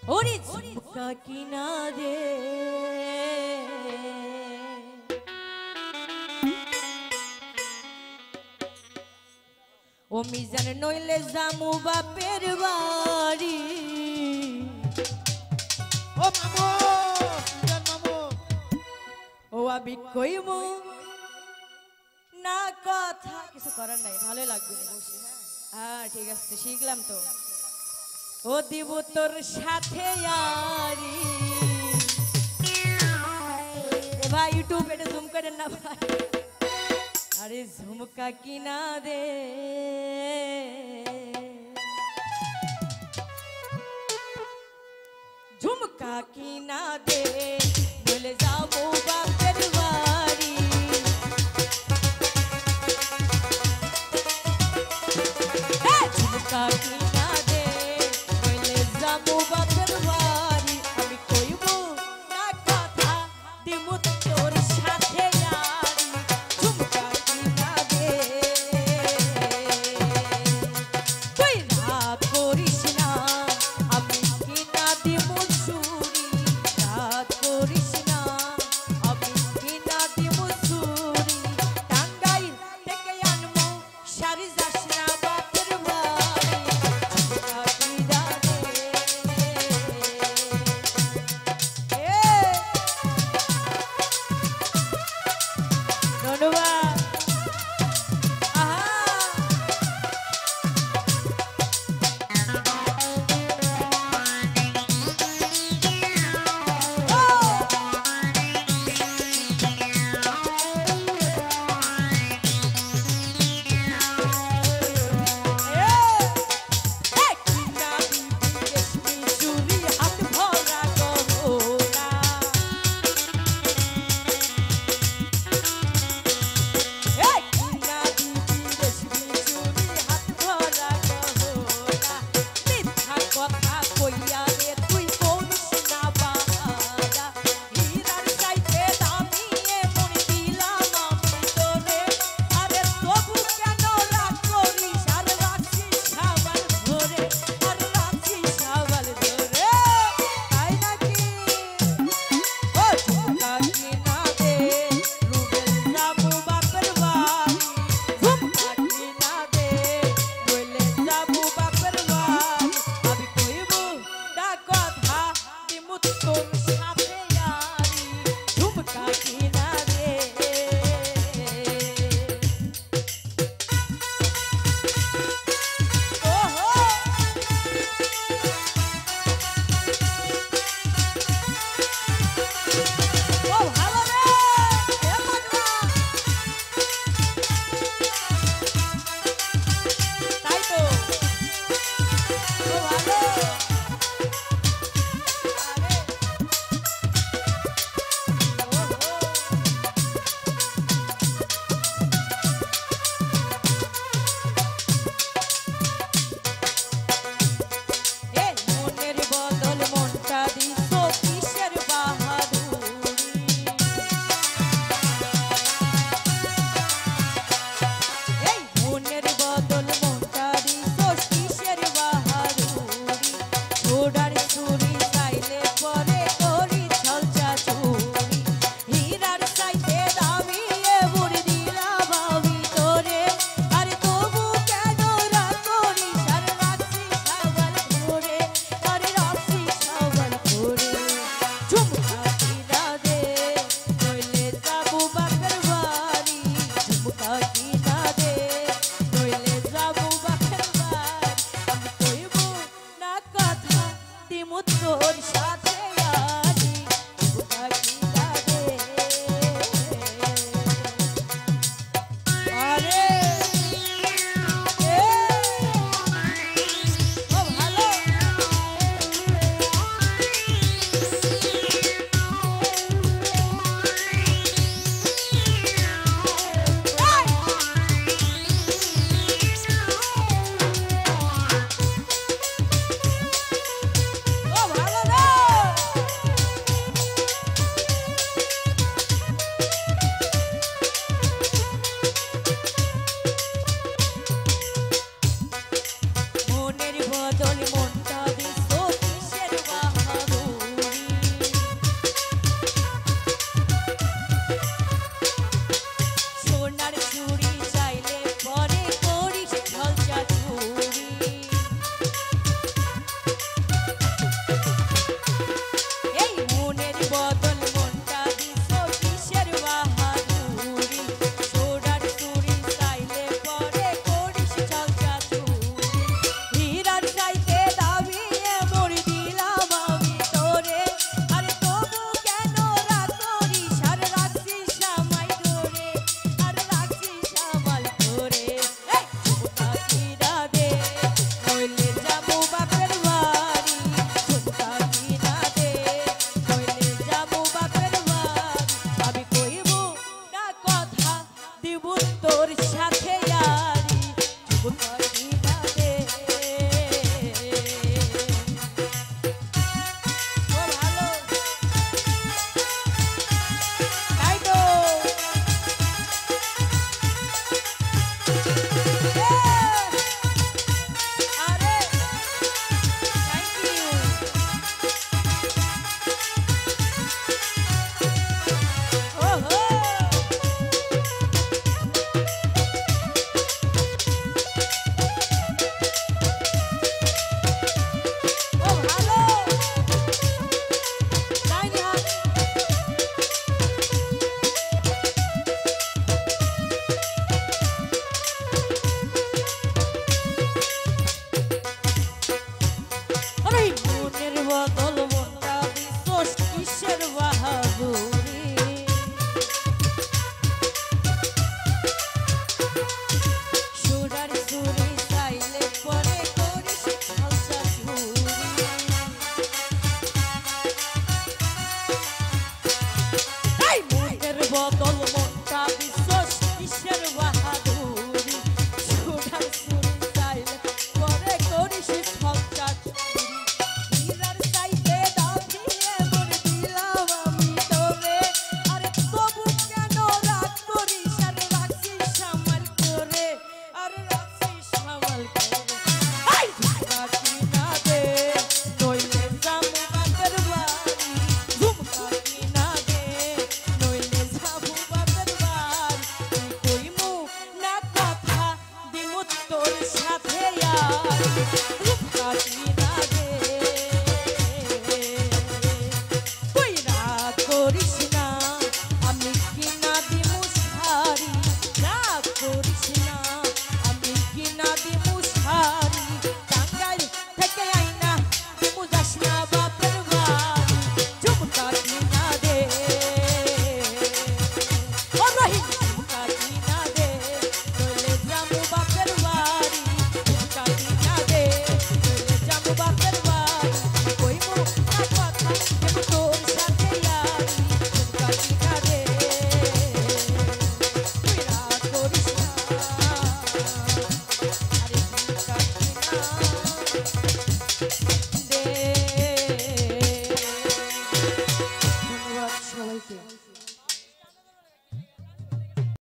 ওরে ঝুমকা কিনা রে ও মিজান নইলে জামু বাপের বাড়ি ও মামু মিজান মামু ও আমি কইমু না কথা কিছু করার নাই ভালো লাগবে না বসে হ্যাঁ ঠিক আছে শিখলাম তো ও দিব তোর সাথে यारी এ ভাই ইউটিউব এটা জুম করেন না ভাই আরে ঝুমকা কিনা দে ঝুমকা কিনা দে বলে যাবো বাপের বাড়ি ঝুমকা কিনা দে বলে যাবো বাপের বাড়ি আমি কইব না কথা দিমু তোর সাথে यारी ঝুমকা কিনা দে তুই রাত করিস না আমি কিনা দিমু চুরি রাত করিস না আমি কিনা দিমু চুরি টাঙ্গাইল থেকে আনমু শাড়ি যাস না বাপের বাড়ি ঝুমকা কিনা দে ধন্যবাদ তোর সাথে